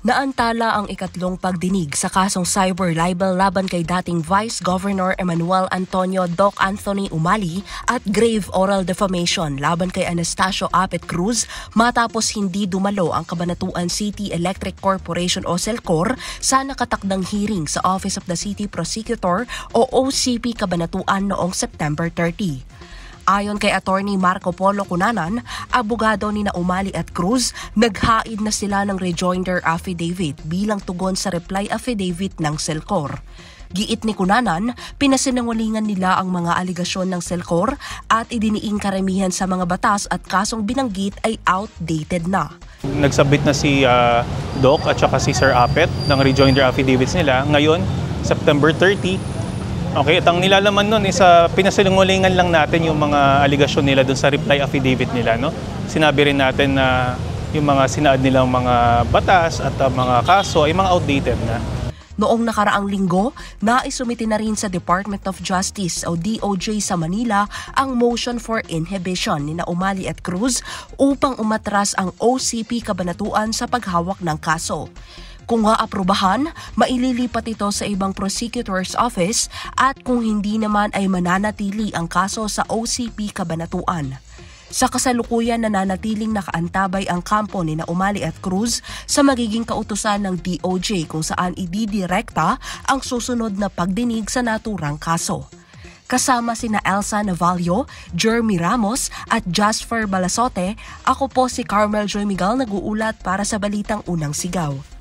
Naantala ang ikatlong pagdinig sa kasong cyber libel laban kay dating Vice Governor Emmanuel Antonio Doc Anthony Umali at grave oral defamation laban kay Anastasio Apet Cruz matapos hindi dumalo ang Cabanatuan City Electric Corporation o CELCOR sa nakatakdang hearing sa Office of the City Prosecutor o OCP Cabanatuan noong September 30. Ayon kay Attorney Marco Polo Cunanan, abogado ni Umali at Cruz, naghaid na sila ng rejoinder affidavit bilang tugon sa reply affidavit ng CELCOR. Giit ni Cunanan, pinasinungalingan nila ang mga aligasyon ng CELCOR at idiniing karamihan sa mga batas at kasong binanggit ay outdated na. Nagsubmit na si Doc at saka si Sir Apet ng rejoinder affidavits nila ngayon, September 30. Okay, at ang nilalaman nun is pinasinungalingan lang natin yung mga aligasyon nila dun sa reply affidavit nila. No? Sinabi rin natin na yung mga sinaad nilang mga batas at mga kaso ay mga outdated na. Noong nakaraang linggo, naisumite na rin sa Department of Justice o DOJ sa Manila ang motion for inhibition ni Umali at Cruz upang umatras ang OCP Cabanatuan sa paghawak ng kaso. Kung maaprubahan, maililipat ito sa ibang prosecutor's office at kung hindi naman ay mananatili ang kaso sa OCP Cabanatuan. Sa kasalukuyan nananatiling nakaantabay ang kampo ni Umali at Cruz sa magiging kautusan ng DOJ kung saan ididirekta ang susunod na pagdinig sa naturang kaso. Kasama sina Elsa Navallo, Jeremy Ramos at Jasper Balasote, ako po si Carmel Joy Miguel nag-uulat para sa Balitang Unang Sigaw.